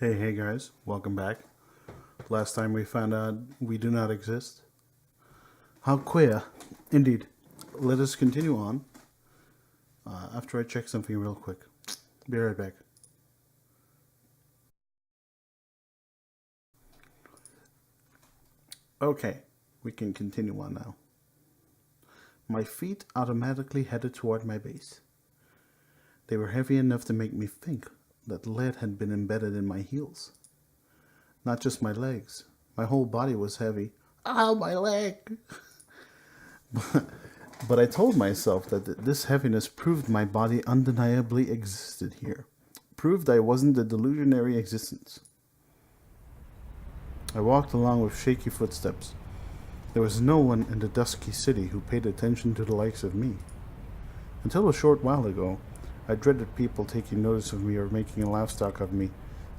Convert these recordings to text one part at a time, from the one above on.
Hey guys, welcome back. Last time we found out we do not exist. How queer. Indeed. Let us continue on after I check something real quick. Be right back. Okay, we can continue on now. My feet automatically headed toward my base. They were heavy enough to make me think that lead had been embedded in my heels. Not just my legs. My whole body was heavy. Ow, my leg! But I told myself that this heaviness proved my body undeniably existed here. Proved I wasn't a delusionary existence. I walked along with shaky footsteps. There was no one in the dusky city who paid attention to the likes of me. Until a short while ago, I dreaded people taking notice of me or making a laughstock of me,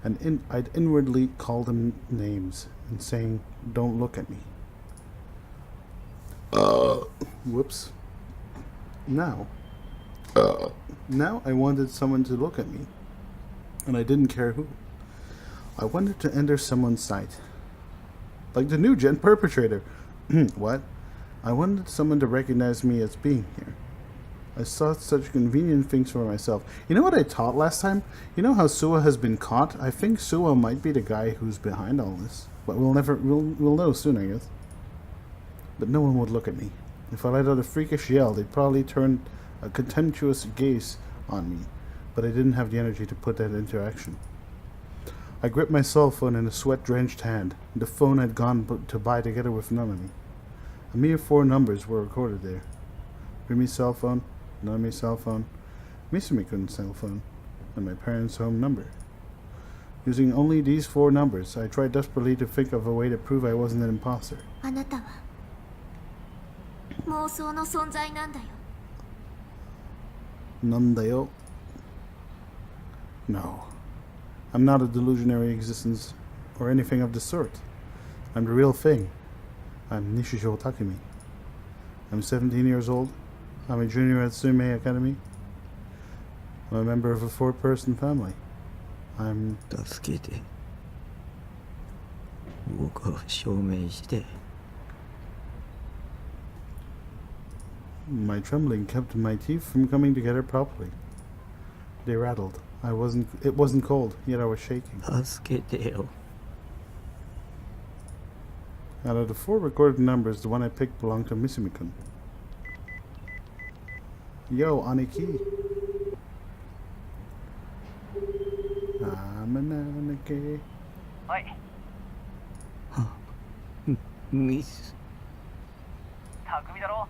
and I'd inwardly call them names and saying, "Don't look at me." Whoops. Now, now I wanted someone to look at me, and I didn't care who. I wanted to enter someone's sight. Like the new gen perpetrator. What? I wanted someone to recognize me as being here. I saw such convenient things for myself. You know what I taught last time? You know how Suwa has been caught? I think Suwa might be the guy who's behind all this. But we'll know soon, I guess. But no one would look at me. If I let out a freakish yell, they'd probably turn a contemptuous gaze on me. But I didn't have the energy to put that into action. I gripped my cell phone in a sweat-drenched hand. The phone had gone to buy together with Nanami. A mere 4 numbers were recorded there. Rimi's cell phone, Nanami's cell phone, Misumikun's cell phone, and my parents' home number. Using only these 4 numbers, I tried desperately to think of a way to prove I wasn't an imposter. あなたは妄想の存在なんだよ。Nandayo? No. I'm not a delusionary existence or anything of the sort. I'm the real thing. I'm Nishijo Takumi. I'm 17 years old. I'm a junior at Sume Academy. I'm a member of a 4-person family. I'm... 助けて僕を証明して My trembling kept my teeth from coming together properly. They rattled. It wasn't cold, yet I was shaking. 助けてよ Out of the 4 recorded numbers, the one I picked belonged to Misumikun. Yo, Aniki. I'm an Aniki. はい。ミス匠だろ。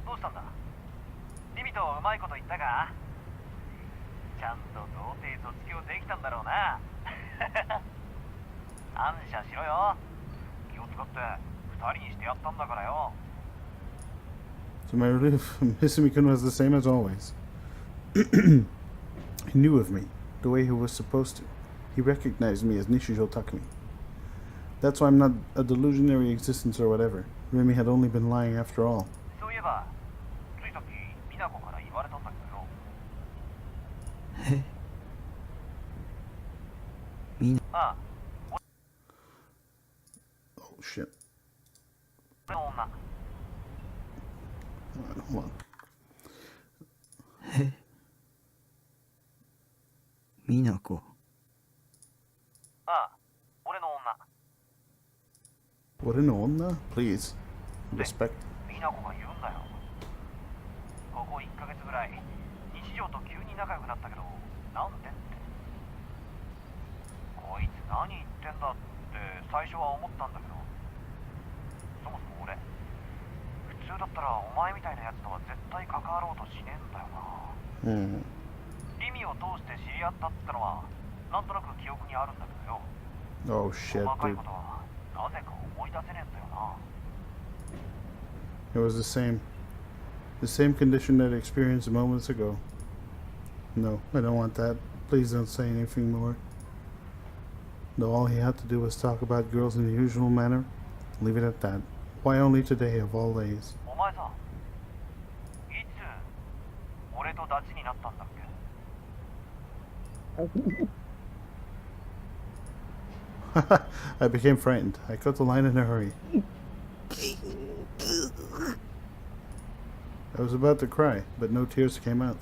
どうしたんだ。リミとうまいこと言ったか。ちゃんと童貞卒業できたんだろうな。感謝しろよ。気を使って2人にしてやったんだからよ。To my relief, Misumikun was the same as always. He knew of me, the way he was supposed to. He recognized me as Nishijo Takumi. That's why I'm not a delusionary existence or whatever. Rimi had only been lying after all. そういえば、ついさっき美奈子から言われたんだけどよ。えみんなああ、 Oh shit. 俺の女。 Hold on. みなこああ、俺の女。 What an onna? Please. Respect. 美奈子が言うんだよ。ここ1ヶ月ぐらい日常と急に仲良くなったけど、なんでって。こいつ何言ってんだって最初は思ったんだけど、そもそも俺普通だったらお前みたいなやつとは絶対関わろうとしねえんだよな。リミを通して知り合ったってのはなんとなく記憶にあるんだけどよ。 Oh shit, 細かい dude. ことはなぜか思い出せねえんだよな。 It was the same. The same condition that I experienced moments ago. No, I don't want that. Please don't say anything more. Though all he had to do was talk about girls in the usual manner, leave it at that. Why only today of all days? お前さ、いつ俺とダチになったんだっけ。I became frightened. I cut the line in a hurry. I was about to cry, but no tears came out.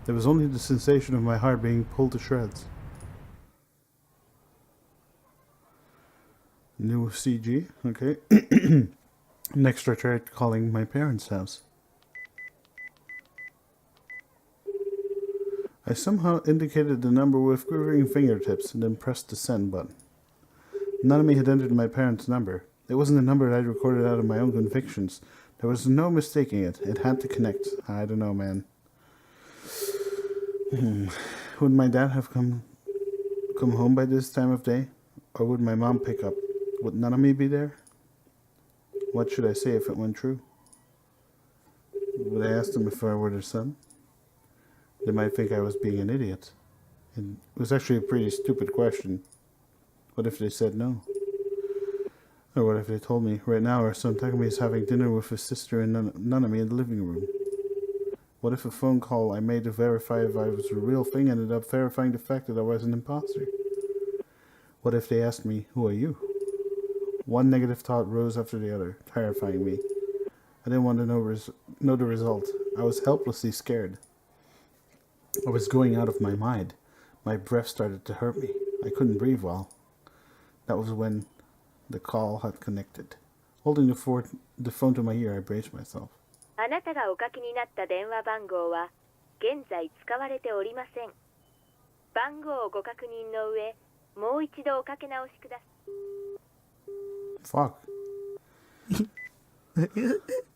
There was only the sensation of my heart being pulled to shreds. New CG, okay. Next I tried calling my parents' house. I somehow indicated the number with quivering fingertips and then pressed the send button. None of me had entered my parents' number. It wasn't a number that I'd recorded out of my own convictions. There was no mistaking it. It had to connect. I don't know, man. Would my dad have come home by this time of day? Or would my mom pick up? Would none of me be there? What should I say if it went true? Would I ask them if I were their son? They might think I was being an idiot. It was actually a pretty stupid question. What if they said no? Or what if they told me, right now our son Takumi is having dinner with his sister and none of me in the living room? What if a phone call I made to verify if I was a real thing ended up verifying the fact that I was an imposter? What if they asked me, who are you? One negative thought rose after the other, terrifying me. I didn't want to know the result. I was helplessly scared. I was going out of my mind. My breath started to hurt me. I couldn't breathe well. That was when the call had connected. Holding the phone to my ear, I braced myself. あなたがおかけになった電話番号は現在使われておりません。番号をご確認の上、もう一度おかけ直しください。 Fuck.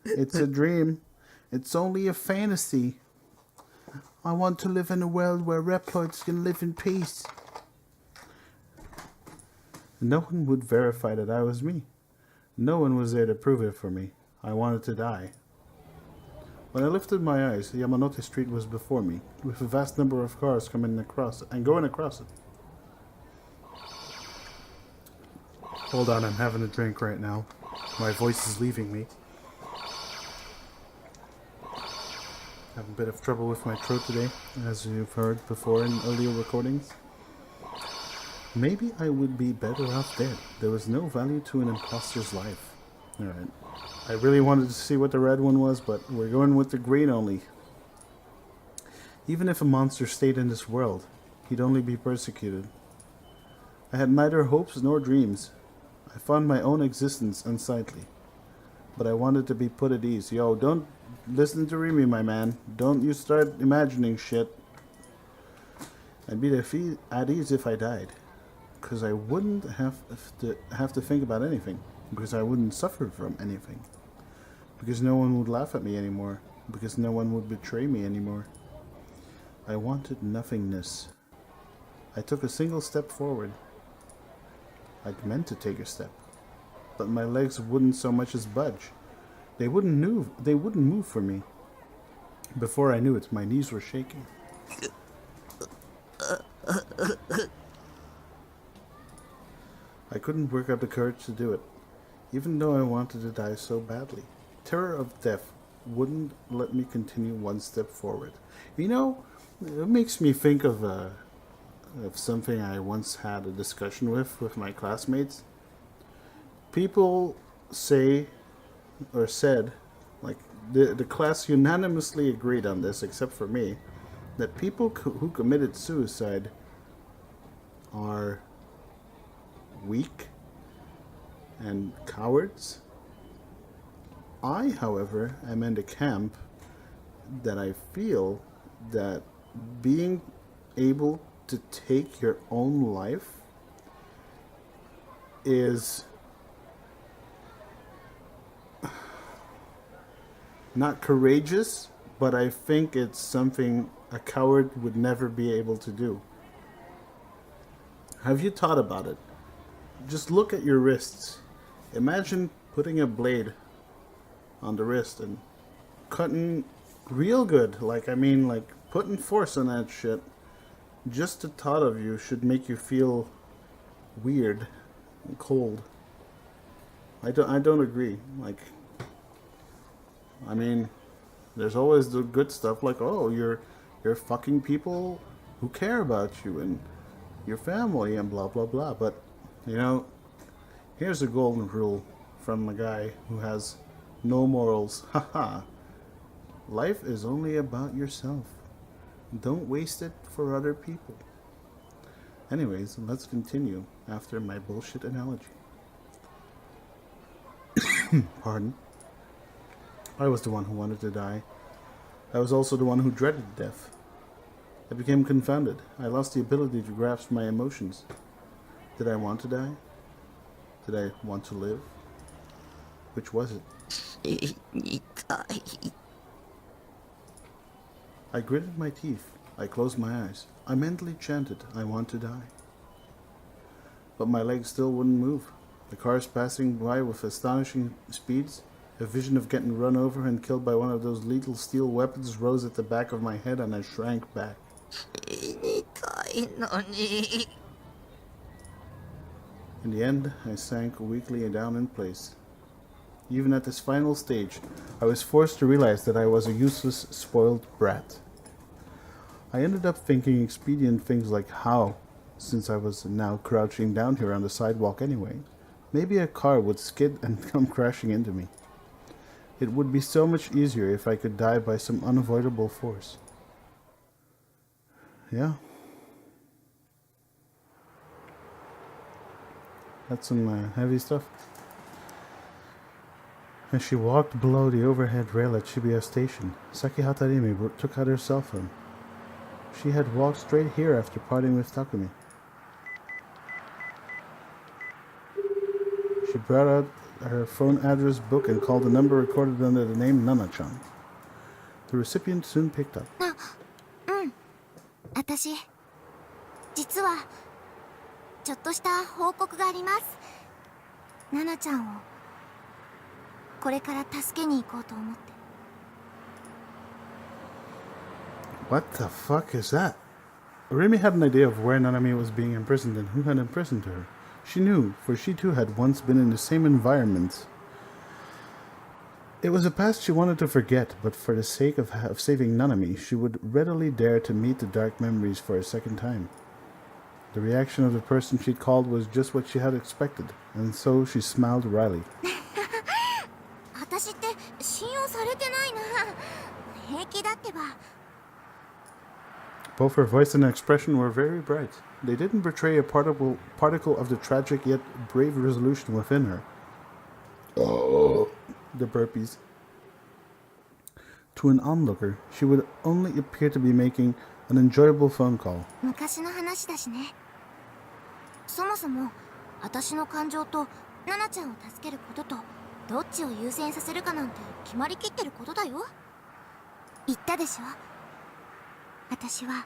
It's a dream. It's only a fantasy. I want to live in a world where reploids can live in peace. No one would verify that I was me. No one was there to prove it for me. I wanted to die. When I lifted my eyes, Yamanote Street was before me, with a vast number of cars coming across and going across it. Hold on, I'm having a drink right now. My voice is leaving me. I have a bit of trouble with my throat today, as you've heard before in earlier recordings. Maybe I would be better off dead. There was no value to an imposter's life. Alright. I really wanted to see what the red one was, but we're going with the green only. Even if a monster stayed in this world, he'd only be persecuted. I had neither hopes nor dreams. I found my own existence unsightly. But I wanted to be put at ease. Yo, don't listen to Rimi, my man. Don't you start imagining shit. I'd be at ease if I died. Because I wouldn't have to think about anything. Because I wouldn't suffer from anything. Because no one would laugh at me anymore. Because no one would betray me anymore. I wanted nothingness. I took a single step forward. I'd meant to take a step. But my legs wouldn't so much as budge. They wouldn't move for me. Before I knew it, my knees were shaking. I couldn't work up the courage to do it, even though I wanted to die so badly. Terror of death wouldn't let me continue one step forward. You know, it makes me think of something I once had a discussion with my classmates. People say, or said, like, the class unanimously agreed on this, except for me, that people who committed suicide are weak and cowards. I, however, am in the camp that I feel that being able to take your own life is not courageous, but I think it's something a coward would never be able to do. Have you thought about it? Just look at your wrists. Imagine putting a blade on the wrist and cutting real good. Like putting force on that shit. Just the thought of you should make you feel weird and cold. I don't agree. There's always the good stuff, like, oh, you're fucking people who care about you and your family and blah blah blah. But You know, here's a golden rule from a guy who has no morals. Haha. Life is only about yourself. Don't waste it for other people. Anyways, let's continue after my bullshit analogy. Pardon. I was the one who wanted to die. I was also the one who dreaded death. I became confounded. I lost the ability to grasp my emotions. Did I want to die? Did I want to live? Which was it? 死にたい。 I gritted my teeth. I closed my eyes. I mentally chanted, I want to die. But my legs still wouldn't move. The cars passing by with astonishing speeds. A vision of getting run over and killed by one of those lethal steel weapons rose at the back of my head and I shrank back. 死にたいのに。 In the end, I sank weakly down in place. Even at this final stage, I was forced to realize that I was a useless, spoiled brat. I ended up thinking expedient things like how, since I was now crouching down here on the sidewalk anyway, maybe a car would skid and come crashing into me. It would be so much easier if I could die by some unavoidable force. Yeah. That's some heavy stuff. As she walked below the overhead rail at Shibuya Station, Sakihata Rimi took out her cell phone. She had walked straight here after parting with Takumi. She brought out her phone address book and called the number recorded under the name Nana-chan. The recipient soon picked up. 私実はちょっとした報告があります。ナナちゃんをこれから助けに行こうと思って。 What the fuck is that? Rimi had an idea of where Nanami was being imprisoned and who had imprisoned her. She knew, for she too had once been in the same environment. It was a past she wanted to forget, but for the sake of saving Nanami, she would readily dare to meet the dark memories for a second time. The reaction of the person she'd called was just what she had expected, and so she smiled wryly. 私って信用されてないな。平気だってば。 Both her voice and expression were very bright. They didn't betray a particle of the tragic yet brave resolution within her. The burpees. To an onlooker, she would only appear to be making an enjoyable phone call. 昔の話だしね。そもそも私の感情とナナちゃんを助けることとどっちを優先させるかなんて決まりきってることだよ。言ったでしょ。私は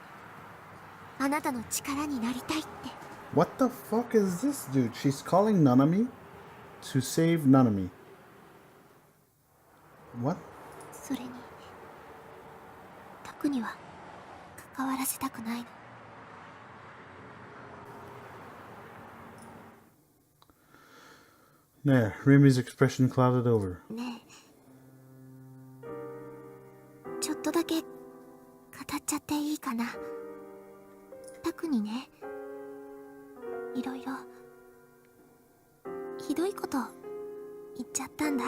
あなたの力になりたいって。 What the fuck is this, dude? She's calling Nanami to save Nanami. What? それに特には関わらせたくないの。 There, Rimi's expression clouded over. ねえ、ちょっとだけ語っちゃっていいかな。タクにね、いろいろひどいこと言っちゃったんだ。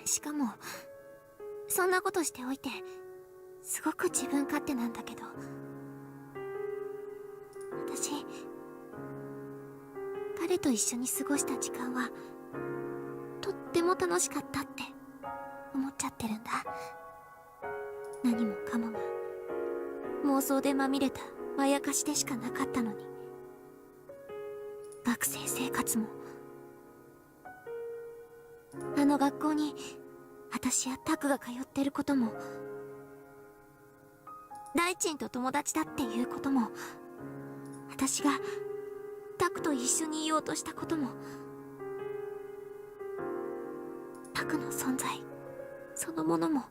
しかもそんなことしておいてすごく自分勝手なんだけど、私彼と一緒に過ごした時間はとっても楽しかったって思っちゃってるんだ。何もかもが妄想でまみれたまやかしでしかなかったのに、学生生活もあの学校に私やタクが通ってることも、大ちんと友達だっていうことも、私がタクと一緒にいようとしたことも、タクの存在そのものも。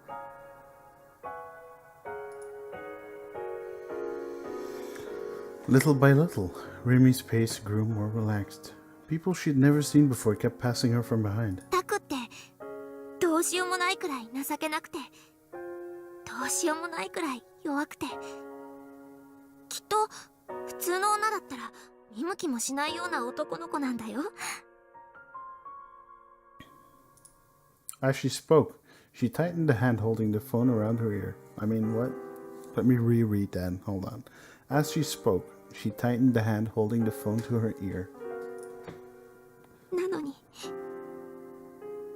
Little by little, Rimi's pace grew more relaxed. People she'd never seen before kept passing her from behind. タクってどうしようもないくらい情けなくて、どうしようもないくらい弱くて、きっと普通の女だったら見向きもしないような男の子なんだよ。 As she spoke, she tightened the hand holding the phone around her ear. I mean, what? Let me reread that. Hold on. As she spoke, she tightened the hand holding the phone to her ear. なのに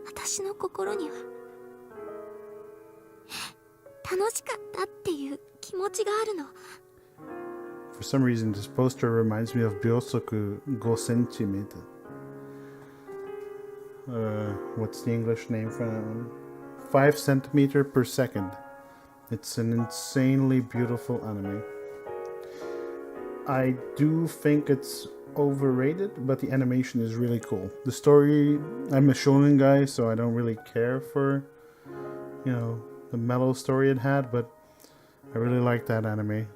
私の心には楽しかったっていう気持ちがあるの。 For some reason, this poster reminds me of Byosoku 5 cm. What's the English name for that one? 5 centimeter per second. It's an insanely beautiful anime. I do think it's overrated, but the animation is really cool. The story, I'm a shonen guy, so I don't really care for, you know, the mellow story it had, but I really like that anime,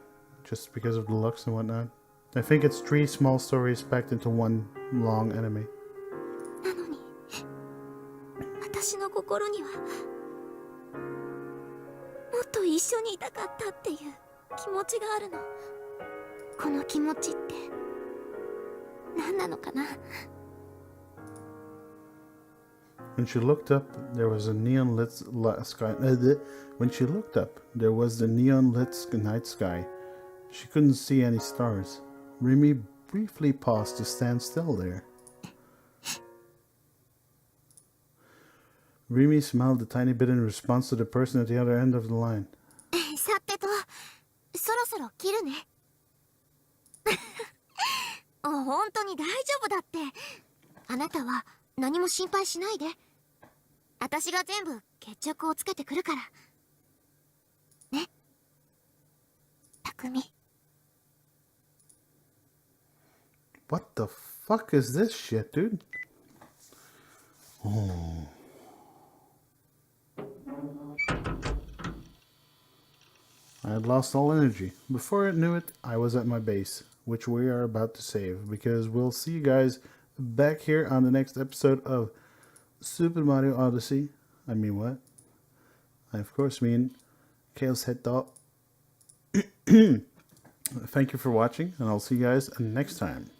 just because of the looks and whatnot. I think it's 3 small stories packed into one long anime. なのに私の心にはもっと一緒にいたかったっていう気持ちがあるの。この気持ちって何なのかな。 When she looked up, there was a neon lit sky. When she looked up, there was the neon lit night sky. She couldn't see any stars. Rimi briefly paused to stand still there. Rimi smiled a tiny bit in response to the person at the other end of the line. さてと、そろそろ切るね。本当に大丈夫だって。あなたは何も心配しないで。私が全部決着をつけてくるから。ね。匠。 What the fuck is this shit, dude? Oh. I had lost all energy. Before I knew it, I was at my base, which we are about to save, because we'll see you guys back here on the next episode of Super Mario Odyssey. I mean what? I of course mean ChäoS Head Dot. Thank you for watching, and I'll see you guys next time.